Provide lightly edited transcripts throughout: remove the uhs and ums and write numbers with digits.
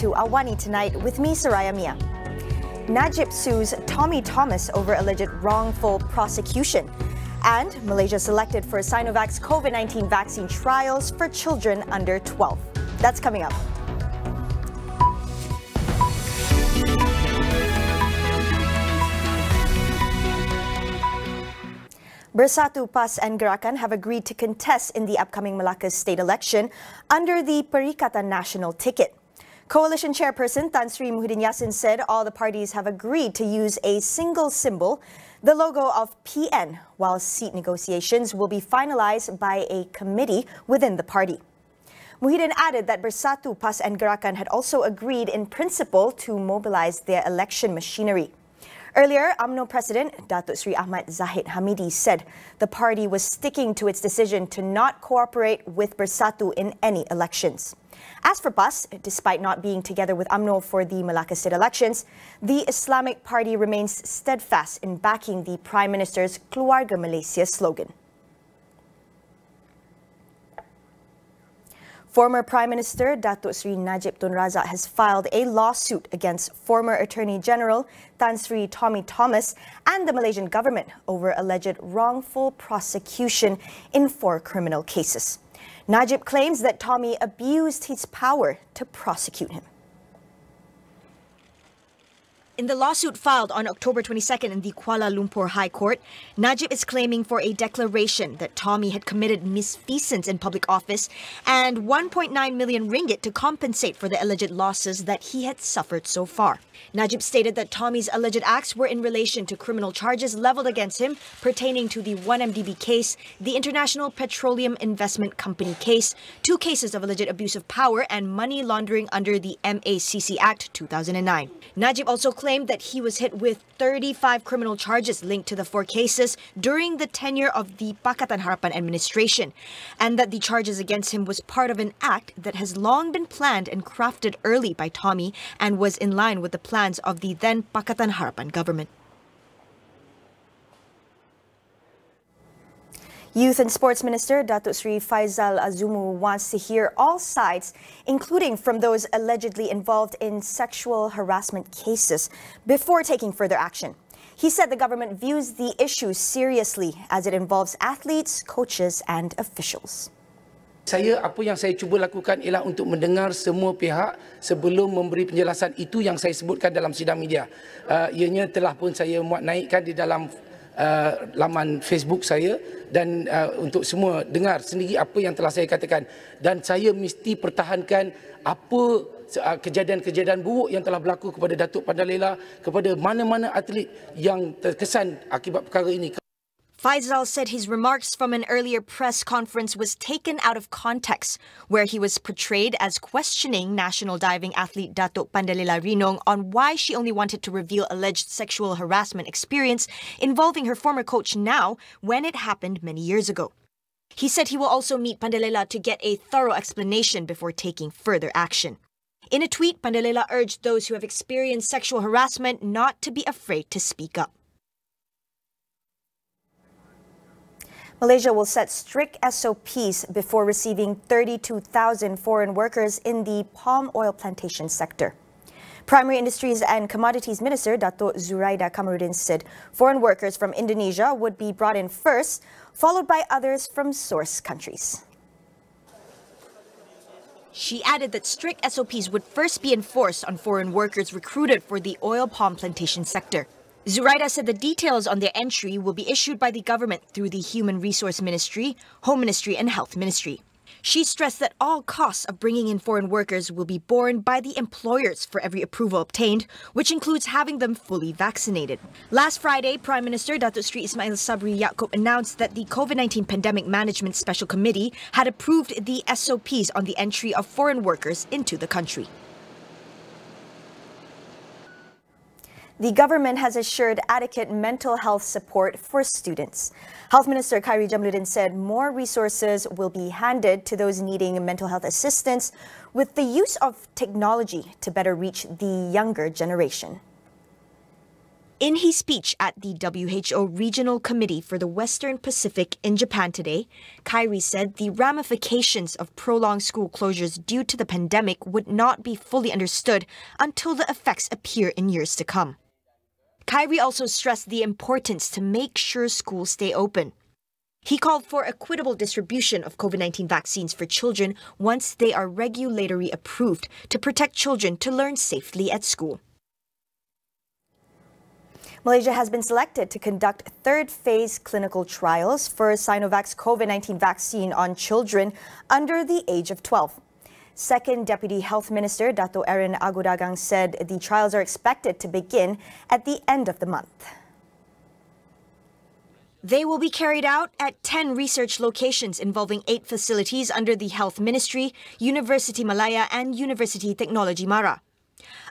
to AWANI tonight with me, Saraya Mia. Najib sues Tommy Thomas over alleged wrongful prosecution. And Malaysia selected for Sinovac's COVID-19 vaccine trials for children under 12. That's coming up. Bersatu PAS and Gerakan have agreed to contest in the upcoming Malacca state election under the Perikatan Nasional ticket. Coalition chairperson Tan Sri Muhyiddin Yassin said all the parties have agreed to use a single symbol, the logo of PN, while seat negotiations will be finalized by a committee within the party. Muhyiddin added that Bersatu PAS and Gerakan had also agreed in principle to mobilize their election machinery. Earlier, UMNO President Datuk Sri Ahmad Zahid Hamidi said the party was sticking to its decision to not cooperate with Bersatu in any elections. As for PAS, despite not being together with UMNO for the Malacca state elections, the Islamic Party remains steadfast in backing the Prime Minister's Keluarga Malaysia slogan. Former Prime Minister Datuk Sri Najib Tun Razak has filed a lawsuit against former Attorney General Tan Sri Tommy Thomas and the Malaysian government over alleged wrongful prosecution in 4 criminal cases. Najib claims that Tommy abused his power to prosecute him. In the lawsuit filed on October 22nd in the Kuala Lumpur High Court, Najib is claiming for a declaration that Tommy had committed misfeasance in public office and 1.9 million ringgit to compensate for the alleged losses that he had suffered so far. Najib stated that Tommy's alleged acts were in relation to criminal charges leveled against him pertaining to the 1MDB case, the International Petroleum Investment Company case, 2 cases of alleged abuse of power and money laundering under the MACC Act 2009. Najib also claimed that he was hit with 35 criminal charges linked to the 4 cases during the tenure of the Pakatan Harapan administration, and that the charges against him was part of an act that has long been planned and crafted early by Tommy and was in line with the plans of the then Pakatan Harapan government. Youth and Sports Minister Datuk Sri Faizal Azumu wants to hear all sides, including from those allegedly involved in sexual harassment cases, before taking further action. He said the government views the issue seriously as it involves athletes, coaches and officials. Apa yang saya cuba lakukan ialah untuk mendengar semua pihak sebelum memberi penjelasan itu yang saya sebutkan dalam sidang media. Ianya telah pun saya muat naikkan di dalam laman Facebook saya dan untuk semua dengar sendiri apa yang telah saya katakan, dan saya mesti pertahankan apa kejadian-kejadian buruk yang telah berlaku kepada Datuk Pandalela, kepada mana-mana atlet yang terkesan akibat perkara ini. Faizal said his remarks from an earlier press conference was taken out of context, where he was portrayed as questioning national diving athlete Datuk Pandalela Rinong on why she only wanted to reveal alleged sexual harassment experience involving her former coach now when it happened many years ago. He said he will also meet Pandalela to get a thorough explanation before taking further action. In a tweet, Pandalela urged those who have experienced sexual harassment not to be afraid to speak up. Malaysia will set strict SOPs before receiving 32,000 foreign workers in the palm oil plantation sector. Primary Industries and Commodities Minister Datuk Zuraida Kamarudin said foreign workers from Indonesia would be brought in first, followed by others from source countries. She added that strict SOPs would first be enforced on foreign workers recruited for the oil palm plantation sector. Zuraida said the details on their entry will be issued by the government through the Human Resource Ministry, Home Ministry and Health Ministry. She stressed that all costs of bringing in foreign workers will be borne by the employers for every approval obtained, which includes having them fully vaccinated. Last Friday, Prime Minister Datuk Sri Ismail Sabri Yaakob announced that the COVID-19 Pandemic Management Special Committee had approved the SOPs on the entry of foreign workers into the country. The government has assured adequate mental health support for students. Health Minister Khairi Jamaluddin said more resources will be handed to those needing mental health assistance with the use of technology to better reach the younger generation. In his speech at the WHO Regional Committee for the Western Pacific in Japan today, Kyrie said the ramifications of prolonged school closures due to the pandemic would not be fully understood until the effects appear in years to come. Kyrie also stressed the importance to make sure schools stay open. He called for equitable distribution of COVID-19 vaccines for children once they are regulatory approved to protect children to learn safely at school. Malaysia has been selected to conduct third-phase clinical trials for Sinovac's COVID-19 vaccine on children under the age of 12. Second Deputy Health Minister Dato Aaron Agodagang said the trials are expected to begin at the end of the month. They will be carried out at 10 research locations involving 8 facilities under the Health Ministry, University Malaya and University Technology Mara.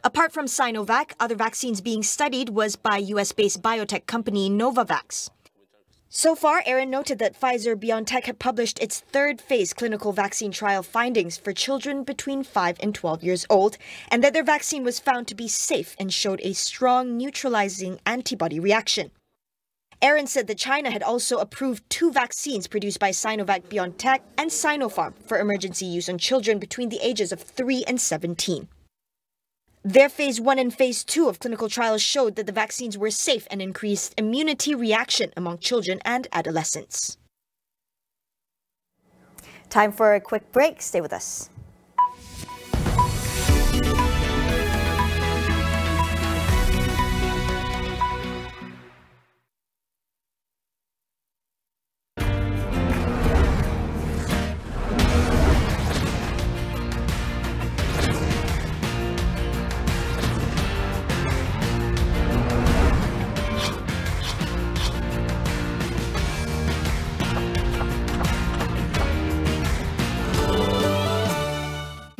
Apart from Sinovac, other vaccines being studied was by US-based biotech company Novavax. So far, Aaron noted that Pfizer-BioNTech had published its third-phase clinical vaccine trial findings for children between 5 and 12 years old, and that their vaccine was found to be safe and showed a strong neutralizing antibody reaction. Aaron said that China had also approved 2 vaccines produced by Sinovac-BioNTech and Sinopharm for emergency use on children between the ages of 3 and 17. Their Phase 1 and Phase 2 of clinical trials showed that the vaccines were safe and increased immunity reaction among children and adolescents. Time for a quick break. Stay with us.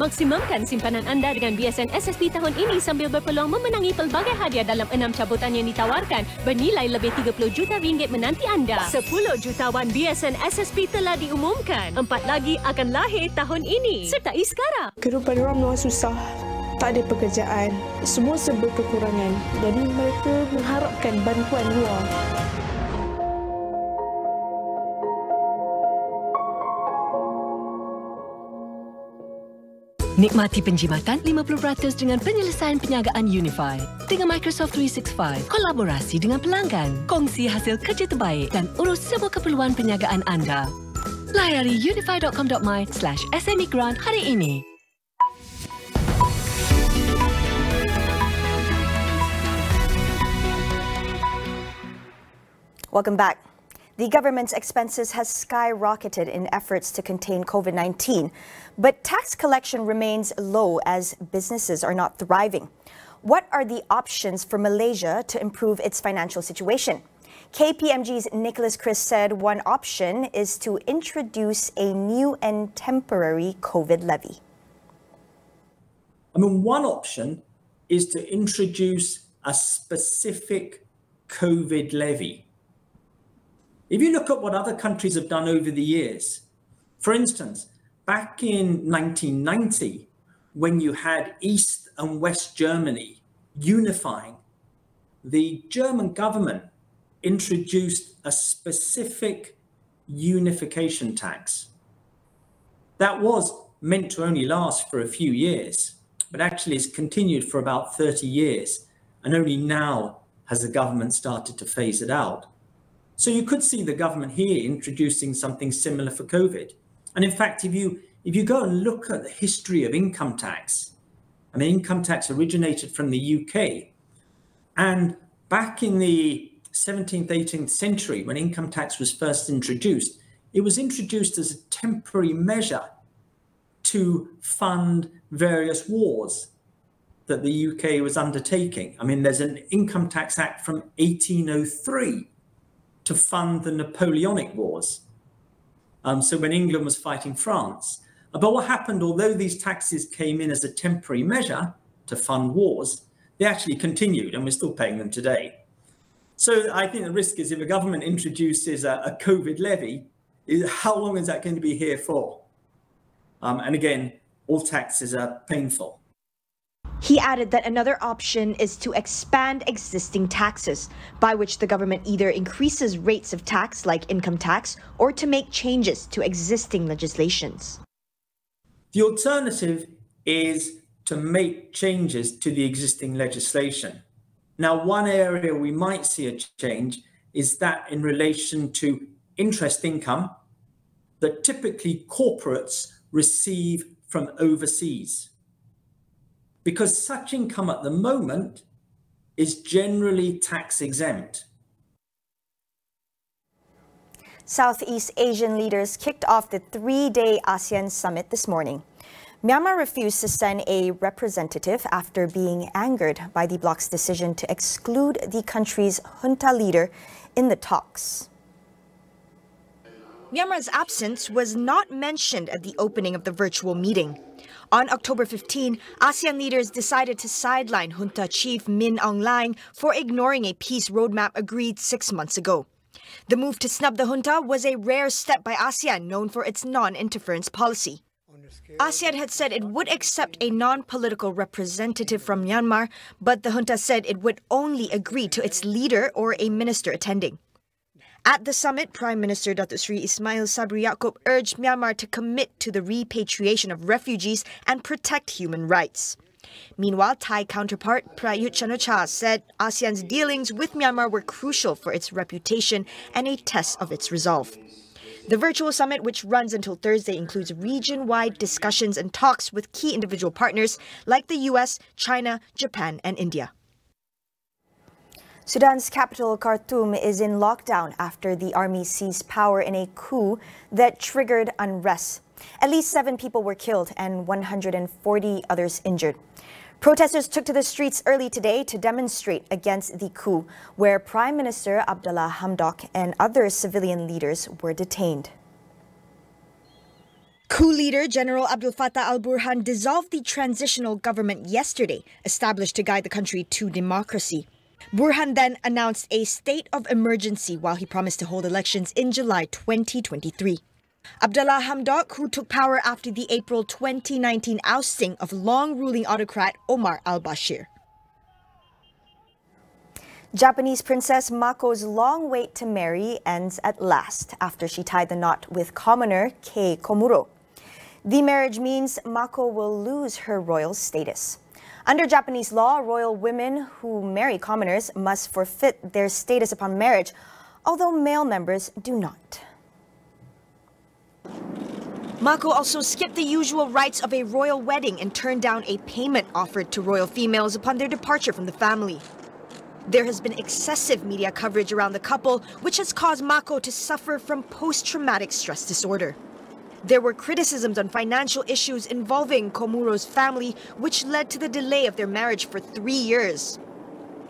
Maksimumkan simpanan anda dengan BSN SSB tahun ini sambil berpeluang memenangi pelbagai hadiah dalam 6 cabutan yang ditawarkan bernilai lebih 30 juta ringgit menanti anda. 10 jutawan BSN SSB telah diumumkan. 4 lagi akan lahir tahun ini. Sertai sekarang. Kehidupan orang memang susah. Tak ada pekerjaan. Semua serba kekurangan. Jadi mereka mengharapkan bantuan luar. Nikmati penjimatan 50% dengan penyelesaian perniagaan Unify. Dengan Microsoft 365, kolaborasi dengan pelanggan, kongsi hasil kerja terbaik dan urus semua keperluan perniagaan anda. Layari unify.com.my/SME Grant hari ini. Welcome back. The government's expenses has skyrocketed in efforts to contain COVID-19, but tax collection remains low as businesses are not thriving. What are the options for Malaysia to improve its financial situation? KPMG's Nicholas Chris said one option is to introduce a new and temporary COVID levy. I mean, one option is to introduce a specific COVID levy. If you look at what other countries have done over the years, for instance, back in 1990, when you had East and West Germany unifying, the German government introduced a specific unification tax. That was meant to only last for a few years, but actually it's continued for about 30 years, and only now has the government started to phase it out. So you could see the government here introducing something similar for COVID. And in fact, if you go and look at the history of income tax, I mean, income tax originated from the UK. And back in the 17th, 18th century, when income tax was first introduced, it was introduced as a temporary measure to fund various wars that the UK was undertaking. I mean, there's an Income Tax Act from 1803 to fund the Napoleonic Wars. So when England was fighting France. But what happened, although these taxes came in as a temporary measure to fund wars, they actually continued and we're still paying them today. So I think the risk is if a government introduces a COVID levy, how long is that going to be here for? And again, all taxes are painful. He added that another option is to expand existing taxes, by which the government either increases rates of tax like income tax or to make changes to existing legislations. The alternative is to make changes to the existing legislation. Now, one area we might see a change is that in relation to interest income that typically corporates receive from overseas, because such income at the moment is generally tax exempt. Southeast Asian leaders kicked off the 3-day ASEAN summit this morning. Myanmar refused to send a representative after being angered by the bloc's decision to exclude the country's junta leader in the talks. Myanmar's absence was not mentioned at the opening of the virtual meeting. On October 15, ASEAN leaders decided to sideline junta chief Min Aung Hlaing for ignoring a peace roadmap agreed 6 months ago. The move to snub the junta was a rare step by ASEAN, known for its non-interference policy. ASEAN had said it would accept a non-political representative from Myanmar, but the junta said it would only agree to its leader or a minister attending. At the summit, Prime Minister Datuk Seri Ismail Sabri Yaakob urged Myanmar to commit to the repatriation of refugees and protect human rights. Meanwhile, Thai counterpart Prayut Chan-o-cha said ASEAN's dealings with Myanmar were crucial for its reputation and a test of its resolve. The virtual summit, which runs until Thursday, includes region-wide discussions and talks with key individual partners like the US, China, Japan, and India. Sudan's capital, Khartoum, is in lockdown after the army seized power in a coup that triggered unrest. At least 7 people were killed and 140 others injured. Protesters took to the streets early today to demonstrate against the coup, where Prime Minister Abdullah Hamdok and other civilian leaders were detained. Coup leader General Abdel Fattah al-Burhan dissolved the transitional government yesterday, established to guide the country to democracy. Burhan then announced a state of emergency while he promised to hold elections in July 2023. Abdullah Hamdok, who took power after the April 2019 ousting of long-ruling autocrat Omar al-Bashir. Japanese Princess Mako's long wait to marry ends at last after she tied the knot with commoner Kei Komuro. The marriage means Mako will lose her royal status. Under Japanese law, royal women who marry commoners must forfeit their status upon marriage, although male members do not. Mako also skipped the usual rites of a royal wedding and turned down a payment offered to royal females upon their departure from the family. There has been excessive media coverage around the couple, which has caused Mako to suffer from post-traumatic stress disorder. There were criticisms on financial issues involving Komuro's family, which led to the delay of their marriage for 3 years.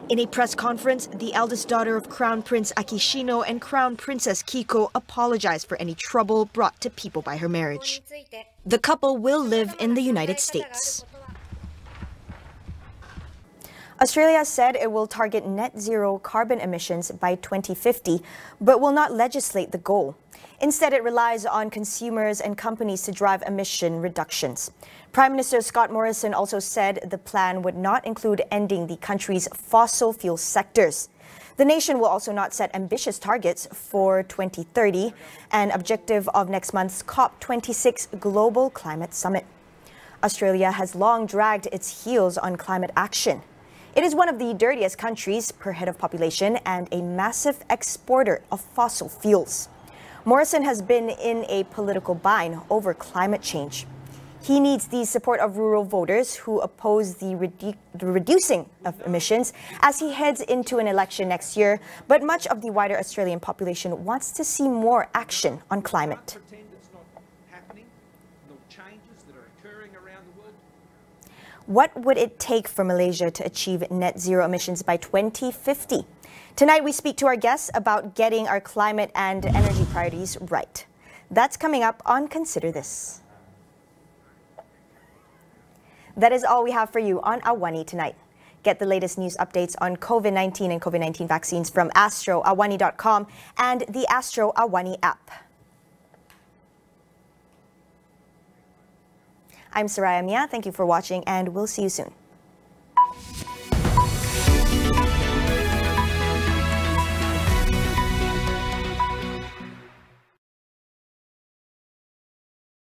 In a press conference, the eldest daughter of Crown Prince Akishino and Crown Princess Kiko apologized for any trouble brought to people by her marriage. The couple will live in the United States. Australia said it will target net zero carbon emissions by 2050, but will not legislate the goal. Instead, it relies on consumers and companies to drive emission reductions. Prime Minister Scott Morrison also said the plan would not include ending the country's fossil fuel sectors. The nation will also not set ambitious targets for 2030, an objective of next month's COP26 Global Climate Summit. Australia has long dragged its heels on climate action. It is one of the dirtiest countries per head of population and a massive exporter of fossil fuels. Morrison has been in a political bind over climate change. He needs the support of rural voters who oppose the reducing of emissions as he heads into an election next year, but much of the wider Australian population wants to see more action on climate. What would it take for Malaysia to achieve net zero emissions by 2050? Tonight, we speak to our guests about getting our climate and energy priorities right. That's coming up on Consider This. That is all we have for you on AWANI tonight. Get the latest news updates on COVID-19 and COVID-19 vaccines from Astro, awani.com, and the Astro AWANI app. I'm Saraya Mia. Thank you for watching, and we'll see you soon.